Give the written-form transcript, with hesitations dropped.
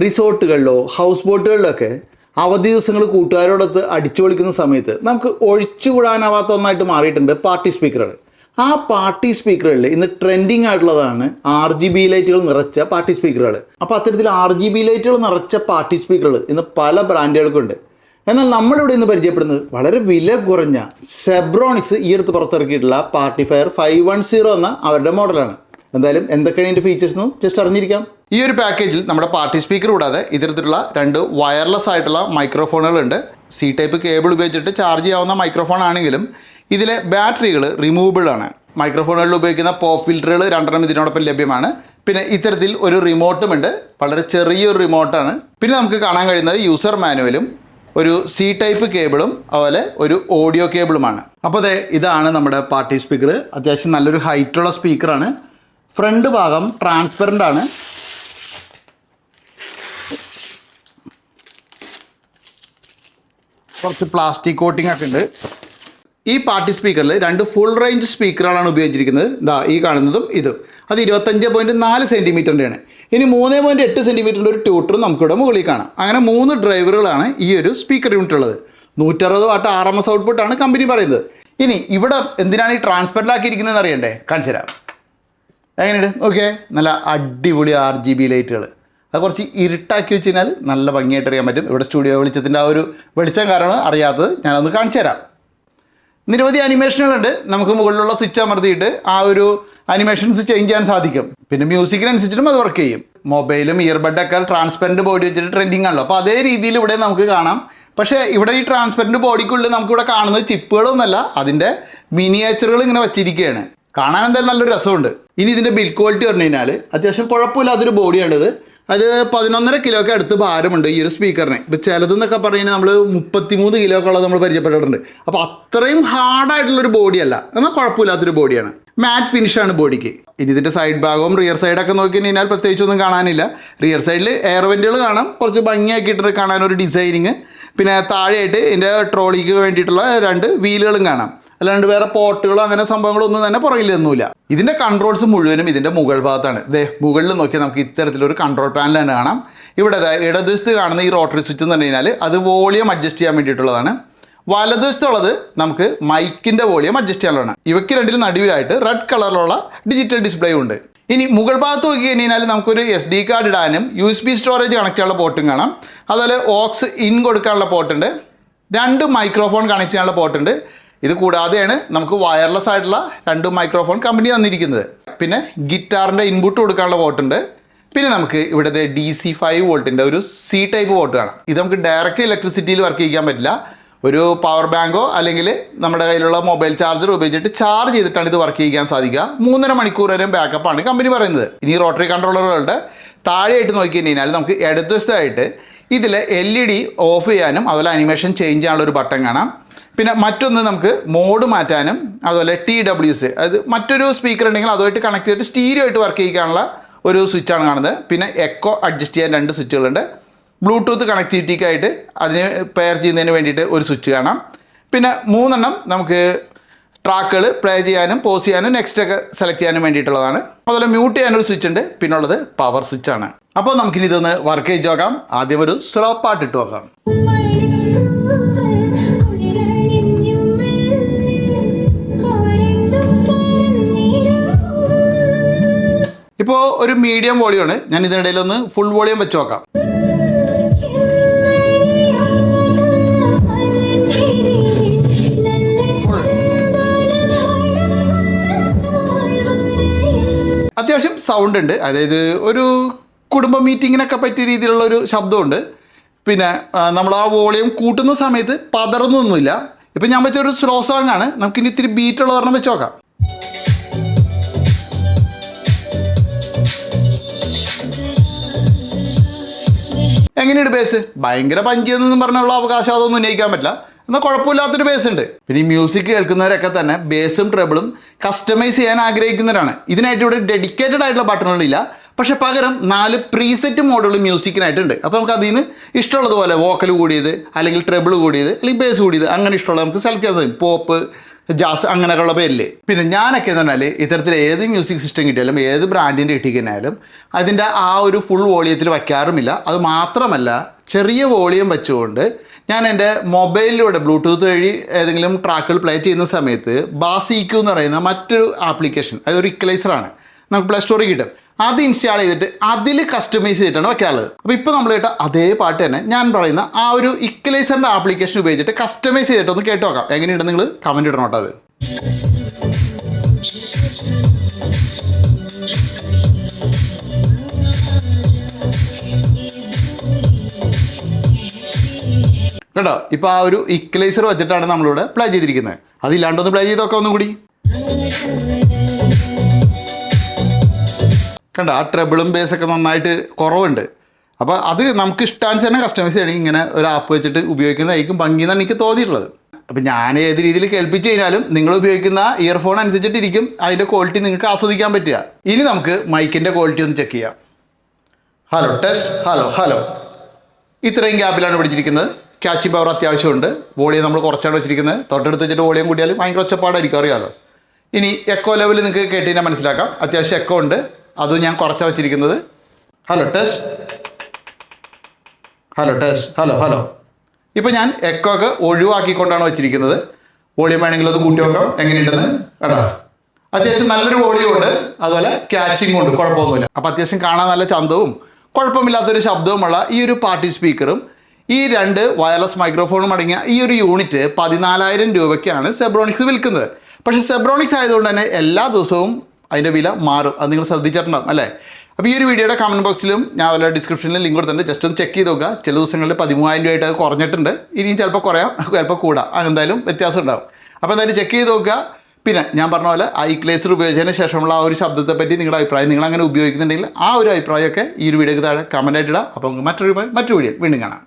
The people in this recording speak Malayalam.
റിസോർട്ടുകളിലോ ഹൗസ് ബോട്ടുകളിലൊക്കെ അവധി ദിവസങ്ങൾ കൂട്ടുകാരോടൊത്ത് അടിച്ചു പൊളിക്കുന്ന സമയത്ത് നമുക്ക് ഒഴിച്ചുകൂടാനാവാത്ത ഒന്നായിട്ട് മാറിയിട്ടുണ്ട് പാർട്ടി സ്പീക്കറുകൾ. ആ പാർട്ടി സ്പീക്കറുകളിൽ ഇന്ന് ട്രെൻഡിങ് ആയിട്ടുള്ളതാണ് RGB ലൈറ്റുകൾ നിറച്ച പാർട്ടി സ്പീക്കറുകൾ. അപ്പോൾ അത്തരത്തിൽ RGB ലൈറ്റുകൾ നിറച്ച പാർട്ടി സ്പീക്കറുകൾ ഇന്ന് പല ബ്രാൻഡുകൾക്കുണ്ട്. എന്നാൽ നമ്മളിവിടെ ഇന്ന് പരിചയപ്പെടുന്നത് വളരെ വില കുറഞ്ഞ സെബ്രോണിക്സ് ഈ അടുത്ത് പുറത്തിറക്കിയിട്ടുള്ള പാർട്ടിഫയർ 510 എന്ന അവരുടെ മോഡലാണ്. എന്തായാലും എന്തൊക്കെയാണ് ഇതിൻ്റെ ഫീച്ചേഴ്സ് എന്ന് ജസ്റ്റ് അറിഞ്ഞിരിക്കാം. ഈ ഒരു പാക്കേജിൽ നമ്മുടെ പാർട്ടി സ്പീക്കർ കൂടാതെ ഇത്തരത്തിലുള്ള 2 വയർലെസ് ആയിട്ടുള്ള മൈക്രോഫോണുകളുണ്ട്. C ടൈപ്പ് കേബിൾ ഉപയോഗിച്ചിട്ട് ചാർജ് ചെയ്യാവുന്ന മൈക്രോഫോൺ ആണെങ്കിലും ഇതിലെ ബാറ്ററികൾ റിമൂവബിൾ ആണ്. മൈക്രോഫോണുകളിൽ ഉപയോഗിക്കുന്ന പോപ്പ് ഫിൽറ്ററുകൾ 2 ഇതിനോടൊപ്പം ലഭ്യമാണ്. പിന്നെ ഇത്തരത്തിൽ ഒരു റിമോട്ടുമുണ്ട്, വളരെ ചെറിയൊരു റിമോട്ടാണ്. പിന്നെ നമുക്ക് കാണാൻ കഴിയുന്നത് യൂസർ മാനുവലും ഒരു C ടൈപ്പ് കേബിളും അതുപോലെ ഒരു ഓഡിയോ കേബിളുമാണ്. അപ്പോൾ ഇതാണ് നമ്മുടെ പാർട്ടി സ്പീക്കർ. അത്യാവശ്യം നല്ലൊരു ഹൈറ്റുള്ള സ്പീക്കറാണ്. ഫ്രണ്ട് ഭാഗം ട്രാൻസ്പെറൻ്റ് ആണ്. കുറച്ച് പ്ലാസ്റ്റിക് കോട്ടിംഗ് ഒക്കെ ഉണ്ട്. ഈ പാർട്ടി സ്പീക്കറിൽ 2 ഫുൾ റേഞ്ച് സ്പീക്കറുകളാണ് ഉപയോഗിച്ചിരിക്കുന്നത്. ഈ കാണുന്നതും ഇതും. അത് 25.4 സെൻറ്റിമീറ്ററിൻ്റെയാണ്. ഇനി 3.8 സെൻറ്റിമീറ്ററിൻ്റെ ഒരു ട്യൂട്ടറും നമുക്കിവിടെ മുകളിൽ കാണാം. അങ്ങനെ 3 ഡ്രൈവറുകളാണ് ഈ ഒരു സ്പീക്കർ യൂണിറ്റ് ഉള്ളത്. 160 വാട്ട് RMS ഔട്ട്പുട്ടാണ് കമ്പനി പറയുന്നത്. ഇനി ഇവിടെ എന്തിനാണ് ഈ ട്രാൻസ്പെറൻ്റ് ആക്കിയിരിക്കുന്നതെന്ന് അറിയണ്ടേ? കാണിച്ചു തരാം. എങ്ങനെയുണ്ട്? ഓക്കെ, നല്ല അടിപൊളി RGB ലൈറ്റുകൾ. അത് കുറച്ച് ഇരുട്ടാക്കി വെച്ച് കഴിഞ്ഞാൽ നല്ല ഭംഗിയായിട്ട് അറിയാൻ പറ്റും. ഇവിടെ സ്റ്റുഡിയോ വെളിച്ചത്തിൻ്റെ ആ ഒരു വെളിച്ചം കാരണം അറിയാത്തത് ഞാനൊന്ന് കാണിച്ചു തരാം. നിരവധി അനിമേഷനുകളുണ്ട്. നമുക്ക് മുകളിലുള്ള സ്വിച്ച് അമർത്തിയിട്ട് ആ ഒരു അനിമേഷൻസ് ചേഞ്ച് ചെയ്യാൻ സാധിക്കും. പിന്നെ മ്യൂസിക്കിനനുസരിച്ചിട്ടും അത് വർക്ക് ചെയ്യും. മൊബൈലും ഇയർബഡൊക്കെ ട്രാൻസ്പെറൻറ്റ് ബോഡി വെച്ചിട്ട് ട്രെൻഡിങ് ആണല്ലോ. അപ്പോൾ അതേ രീതിയിൽ ഇവിടെ നമുക്ക് കാണാം. പക്ഷേ ഇവിടെ ഈ ട്രാൻസ്പെറൻറ്റ് ബോഡിക്കുള്ളിൽ നമുക്കിവിടെ കാണുന്നത് ചിപ്പുകളൊന്നുമല്ല, അതിൻ്റെ മിനിയേച്ചറുകൾ ഇങ്ങനെ വച്ചിരിക്കുകയാണ്. കാണാൻ എന്തായാലും നല്ലൊരു രസമുണ്ട്. ഇനി ഇതിൻ്റെ ബിൽഡ് ക്വാളിറ്റി പറഞ്ഞു കഴിഞ്ഞാൽ അത്യാവശ്യം കുഴപ്പമില്ലാത്തൊരു ബോഡിയാണിത്. അത് 11.5 കിലോയ്ക്ക് അടുത്ത് ഭാരമുണ്ട് ഈ ഒരു സ്പീക്കറിന്. ഇപ്പോൾ ചിലതെന്നൊക്കെ പറഞ്ഞു കഴിഞ്ഞാൽ നമ്മൾ 33 കിലോയൊക്കെ ഉള്ളത് നമ്മൾ പരിചയപ്പെട്ടിട്ടുണ്ട്. അപ്പോൾ അത്രയും ഹാർഡായിട്ടുള്ളൊരു ബോഡിയല്ല, എന്നാൽ കുഴപ്പമില്ലാത്തൊരു ബോഡിയാണ്. മാറ്റ് ഫിനിഷാണ് ബോഡിക്ക്. ഇനി ഇതിൻ്റെ സൈഡ് ഭാഗവും റിയർ സൈഡൊക്കെ നോക്കി കഴിഞ്ഞാൽ പ്രത്യേകിച്ചൊന്നും കാണാനില്ല. റിയർ സൈഡിൽ എയർ വെൻറ്റുകൾ കാണാം, കുറച്ച് ഭംഗിയാക്കിയിട്ട് കാണാനൊരു ഡിസൈനിങ്. പിന്നെ താഴെയായിട്ട് ഇതിൻ്റെ ട്രോളിക്ക് വേണ്ടിയിട്ടുള്ള 2 വീലുകളും കാണാം. അല്ലാണ്ട് വേറെ പോർട്ടുകളോ അങ്ങനെ സംഭവങ്ങളൊന്നും തന്നെ പുറകിലൊന്നുമില്ല. ഇതിൻ്റെ കൺട്രോൾസ് മുഴുവനും ഇതിൻ്റെ മുകൾ ഭാഗത്താണ്. മുകളിൽ നോക്കിയാൽ നമുക്ക് ഇത്തരത്തിലൊരു കൺട്രോൾ പാനൽ തന്നെ കാണാം. ഇവിടെ ഇടതുവശത്ത് കാണുന്ന ഈ റോട്ടറി സ്വിച്ച് എന്ന് പറഞ്ഞു കഴിഞ്ഞാൽ അത് വോളിയം അഡ്ജസ്റ്റ് ചെയ്യാൻ വേണ്ടിയിട്ടുള്ളതാണ്. വലതുവശത്തുള്ളത് നമുക്ക് മൈക്കിൻ്റെ വോളിയം അഡ്ജസ്റ്റ് ചെയ്യാനുള്ളതാണ്. ഇവയ്ക്ക് രണ്ടിലും നടുവിലായിട്ട് റെഡ് കളറിലുള്ള ഡിജിറ്റൽ ഡിസ്പ്ലേ ഉണ്ട്. ഇനി മുകൾ ഭാഗത്ത് നോക്കി കഴിഞ്ഞാൽ നമുക്കൊരു SD കാർഡ് ഇടാനും USB സ്റ്റോറേജ് കണക്ട് ചെയ്യാനുള്ള പോർട്ടും കാണാം. അതുപോലെ ഓക്സ് ഇൻ കൊടുക്കാനുള്ള പോർട്ടുണ്ട്. 2 മൈക്രോഫോൺ കണക്ട് ചെയ്യാനുള്ള പോർട്ടുണ്ട്. ഇത് കൂടാതെയാണ് നമുക്ക് വയർലെസ് ആയിട്ടുള്ള 2 മൈക്രോഫോൺ കമ്പനി തന്നിരിക്കുന്നത്. പിന്നെ ഗിറ്റാറിൻ്റെ ഇൻപുട്ട് കൊടുക്കാനുള്ള പോർട്ടുണ്ട്. പിന്നെ നമുക്ക് ഇവിടുത്തെ DC 5 വോൾട്ടിൻ്റെ ഒരു C ടൈപ്പ് പോർട്ട് കാണാം. ഇത് നമുക്ക് ഡയറക്റ്റ് ഇലക്ട്രിസിറ്റിയിൽ വർക്ക് ചെയ്യാൻ പറ്റില്ല. ഒരു പവർ ബാങ്കോ അല്ലെങ്കിൽ നമ്മുടെ കയ്യിലുള്ള മൊബൈൽ ചാർജർ ഉപയോഗിച്ചിട്ട് ചാർജ് ചെയ്തിട്ടാണ് ഇത് വർക്ക് ചെയ്യാൻ സാധിക്കുക. 3.5 മണിക്കൂർ വരെ ബാക്കപ്പാണ് കമ്പനി പറയുന്നത്. ഇനി റോട്ടറി കൺട്രോളറുകളുടെ താഴെയായിട്ട് നോക്കി കഴിഞ്ഞാൽ നമുക്ക് ഇടതുവശത്തായിട്ട് ഇതിൽ LED ഓഫ് ചെയ്യാനും അതുപോലെ അനിമേഷൻ ചേഞ്ച് ചെയ്യാനുള്ള ഒരു ബട്ടൺ കാണാം. പിന്നെ മറ്റൊന്ന് നമുക്ക് മോഡ് മാറ്റാനും അതുപോലെ TWS, അത് മറ്റൊരു സ്പീക്കർ ഉണ്ടെങ്കിൽ അതുമായിട്ട് കണക്ട് ചെയ്തിട്ട് സ്റ്റീരിയോ ആയിട്ട് വർക്ക് ചെയ്യിക്കാനുള്ള ഒരു സ്വിച്ചാണ് കാണുന്നത്. പിന്നെ എക്കോ അഡ്ജസ്റ്റ് ചെയ്യാൻ 2 സ്വിച്ചുകളുണ്ട്. ബ്ലൂടൂത്ത് കണക്ടിവിറ്റിക്കായിട്ട് അതിന് പെയർ ചെയ്യുന്നതിന് വേണ്ടിയിട്ട് ഒരു സ്വിച്ച് കാണാം. പിന്നെ 3 നമുക്ക് ട്രാക്കുകൾ പ്ലേ ചെയ്യാനും പോസ് ചെയ്യാനും നെക്സ്റ്റൊക്കെ സെലക്ട് ചെയ്യാനും വേണ്ടിയിട്ടുള്ളതാണ്. അതുപോലെ മ്യൂട്ട് ചെയ്യാനൊരു സ്വിച്ച് ഉണ്ട്. പിന്നെ ഉള്ളത് പവർ സ്വിച്ചാണ്. അപ്പോൾ നമുക്കിനി ഇതൊന്ന് വർക്ക് ചെയ്ത് നോക്കാം. ആദ്യം ഒരു സ്ലോ പാട്ട് ഇട്ട് നോക്കാം. ഇപ്പോൾ ഒരു മീഡിയം വോളിയമാണ്. ഞാൻ ഇതിനിടയിലൊന്ന് ഫുൾ വോളിയം വെച്ച് നോക്കാം. അത്യാവശ്യം സൗണ്ട് ഉണ്ട്. അതായത് ഒരു കുടുംബ മീറ്റിങ്ങിനൊക്കെ പറ്റിയ രീതിയിലുള്ള ഒരു ശബ്ദമുണ്ട്. പിന്നെ നമ്മൾ ആ വോളിയം കൂട്ടുന്ന സമയത്ത് പതറുന്നൊന്നുമില്ല. ഇപ്പം ഞാൻ വെച്ച ഒരു സ്ലോ സോങ് ആണ്. നമുക്കിനി ഇത്തിരി ബീറ്റുള്ള ഒരെണ്ണം വെച്ച് നോക്കാം. എങ്ങനെയുണ്ട് ബേസ്? ഭയങ്കര പഞ്ചിയെന്നൊന്നും പറഞ്ഞുള്ള അവകാശം അതൊന്നും ഉന്നയിക്കാൻ പറ്റില്ല. എന്നാൽ കുഴപ്പമില്ലാത്തൊരു ബേസ് ഉണ്ട്. പിന്നെ ഈ മ്യൂസിക് കേൾക്കുന്നവരൊക്കെ തന്നെ ബേസും ട്രബിളും കസ്റ്റമൈസ് ചെയ്യാൻ ആഗ്രഹിക്കുന്നവരാണ്. ഇതിനായിട്ട് ഇവിടെ ഡെഡിക്കേറ്റഡ് ആയിട്ടുള്ള ബട്ടണുകളില്ല. പക്ഷേ പകരം 4 പ്രീസെറ്റ് മോഡുകൾ മ്യൂസിക്കിനായിട്ടുണ്ട്. അപ്പോൾ നമുക്ക് അതിൽ നിന്ന് ഇഷ്ടമുള്ളതുപോലെ വോക്കൽ കൂടിയത് അല്ലെങ്കിൽ ട്രബിൾ കൂടിയത് അല്ലെങ്കിൽ ബേസ് കൂടിയത് അങ്ങനെ ഇഷ്ടമുള്ളത് നമുക്ക് സെലക്ട് ചെയ്യാൻ സാധിക്കും. പോപ്പ് ജാസ് അങ്ങനെയൊക്കെയുള്ള പേരിൽ. പിന്നെ ഞാനൊക്കെ എന്ന് പറഞ്ഞാൽ ഇത്തരത്തിൽ ഏത് മ്യൂസിക് സിസ്റ്റം കിട്ടിയാലും ഏത് ബ്രാൻഡിൻ്റെ കിട്ടിക്കഴിഞ്ഞാലും അതിൻ്റെ ആ ഒരു ഫുൾ വോളിയത്തിൽ വയ്ക്കാറുമില്ല. അത് മാത്രമല്ല ചെറിയ വോളിയം വെച്ചുകൊണ്ട് ഞാൻ എൻ്റെ മൊബൈലിലൂടെ ബ്ലൂടൂത്ത് വഴി ഏതെങ്കിലും ട്രാക്കുകൾ പ്ലേ ചെയ്യുന്ന സമയത്ത് ബാസ് EQ എന്ന് പറയുന്ന മറ്റൊരു ആപ്ലിക്കേഷൻ, അതൊരു ഇക്വലൈസറാണ്, നമുക്ക് പ്ലേ സ്റ്റോറിൽ കിട്ടും. അത് ഇൻസ്റ്റാൾ ചെയ്തിട്ട് അതിൽ കസ്റ്റമൈസ് ചെയ്തിട്ടാണ് വെക്കാറുള്ളത്. അപ്പോൾ ഇപ്പോൾ നമ്മൾ കേട്ട അതേ പാട്ട് തന്നെ ഞാൻ പറയുന്ന ആ ഒരു ഇക്വലൈസറിൻ്റെ ആപ്ലിക്കേഷൻ ഉപയോഗിച്ചിട്ട് കസ്റ്റമൈസ് ചെയ്തിട്ട് ഒന്ന് കേട്ട് നോക്കാം. എങ്ങനെയുണ്ട് നിങ്ങൾ കമൻറ്റ് ഇടണം കേട്ടോ. അത് കേട്ടോ, ഇപ്പോൾ ആ ഒരു ഇക്വലൈസർ വെച്ചിട്ടാണ് നമ്മളിവിടെ പ്ലേ ചെയ്തിരിക്കുന്നത്. അതില്ലാണ്ടൊന്ന് പ്ലേ ചെയ്ത് നോക്കാം ഒന്നും കൂടി. കണ്ട ആ ട്രബിളും ബേസൊക്കെ നന്നായിട്ട് കുറവുണ്ട്. അപ്പോൾ അത് നമുക്ക് ഇഷ്ടാനുസരണം കസ്റ്റമൈസ് ചെയ്യണമെങ്കിൽ ഇങ്ങനെ ഒരു ആപ്പ് വെച്ചിട്ട് ഉപയോഗിക്കുന്നതായിരിക്കും ഭംഗി എന്നാണ് എനിക്ക് തോന്നിയിട്ടുള്ളത്. അപ്പോൾ ഞാൻ ഏത് രീതിയിൽ കേൾപ്പിച്ച് കഴിഞ്ഞാലും നിങ്ങൾ ഉപയോഗിക്കുന്ന ഇയർഫോൺ അനുസരിച്ചിട്ടിരിക്കും അതിൻ്റെ ക്വാളിറ്റി നിങ്ങൾക്ക് ആസ്വദിക്കാൻ പറ്റുക. ഇനി നമുക്ക് മൈക്കിൻ്റെ ക്വാളിറ്റി ഒന്ന് ചെക്ക് ചെയ്യാം. Hello test, hello hello. ഇത്രയും ഗ്യാപ്പിലാണ് പിടിച്ചിരിക്കുന്നത്. Catching power അത്യാവശ്യമുണ്ട്. വോളിയം നമ്മൾ കുറച്ചാണ് വെച്ചിരിക്കുന്നത്. തൊട്ടടുത്ത് വെച്ചിട്ട് വോളിയം കൂട്ടിയാലും ഭയങ്കര ഒച്ചപ്പാടായിരിക്കും, അറിയാമല്ലോ. ഇനി എക്കോ ലെവൽ നിങ്ങൾക്ക് കേട്ടുകഴിഞ്ഞാൽ മനസ്സിലാക്കാം. അത്യാവശ്യം എക്കോ ഉണ്ട്, അതും ഞാൻ കുറച്ചാണ് വെച്ചിരിക്കുന്നത്. Hello test, hello test, hello hello. ഇപ്പോൾ ഞാൻ എക്കോ ഒക്കെ ഒഴിവാക്കിക്കൊണ്ടാണ് വെച്ചിരിക്കുന്നത്. വോളിയം വേണമെങ്കിൽ അത് കൂട്ടി വെക്കാം. എങ്ങനെയുണ്ടെന്ന് കേട്ടോ. അത്യാവശ്യം നല്ലൊരു വോളിയം ഉണ്ട്, അതുപോലെ ക്യാച്ചിങ്ങും ഉണ്ട്, കുഴപ്പമൊന്നുമില്ല. അപ്പോൾ അത്യാവശ്യം കാണാൻ നല്ല ചന്തവും കുഴപ്പമില്ലാത്തൊരു ശബ്ദവുമുള്ള ഈ ഒരു പാർട്ടി സ്പീക്കറും ഈ 2 വയർലെസ് മൈക്രോഫോണും അടങ്ങിയ ഈ ഒരു യൂണിറ്റ് 14,000 രൂപയ്ക്കാണ് സെബ്രോണിക്സ് വിൽക്കുന്നത്. പക്ഷേ സെബ്രോണിക്സ് ആയതുകൊണ്ട് തന്നെ എല്ലാ ദിവസവും അതിൻ്റെ വില മാറും. അത് നിങ്ങൾ ശ്രദ്ധിച്ചിട്ടുണ്ടാകും അല്ലേ. അപ്പോൾ ഈ ഒരു വീഡിയോയുടെ കമൻറ്റ് ബോക്സിലും ഞാൻ വല്ല ഡിസ്ക്രിപ്ഷനിലും ലിങ്ക് കൊടുത്തിട്ടുണ്ട്. ജസ്റ്റ് ഒന്ന് ചെക്ക് ചെയ്ത് നോക്കുക. ചില ദിവസങ്ങളിൽ 13,000 രൂപയായിട്ട് അത് കുറഞ്ഞിട്ടുണ്ട്. ഇനിയും ചിലപ്പോൾ കുറയാം, ചിലപ്പോൾ കൂടാം, എന്തായാലും വ്യത്യാസം ഉണ്ടാവും. അപ്പോൾ എന്തായാലും ചെക്ക് ചെയ്ത് നോക്കുക. പിന്നെ ഞാൻ പറഞ്ഞ പോലെ ആ ഇക്വലൈസർ ഉപയോഗിച്ചതിന് ശേഷമുള്ള ആ ഒരു ശബ്ദത്തെ പറ്റി നിങ്ങളുടെ അഭിപ്രായം, നിങ്ങൾ അങ്ങനെ ഉപയോഗിക്കുന്നുണ്ടെങ്കിൽ ആ ഒരു അഭിപ്രായമൊക്കെ ഈ ഒരു വീഡിയോയ്ക്ക് താഴെ കമൻറ്റായിട്ട് ഇടാം. അപ്പോൾ നമുക്ക് മറ്റൊരു വീഡിയോ വീണ്ടും കാണാം.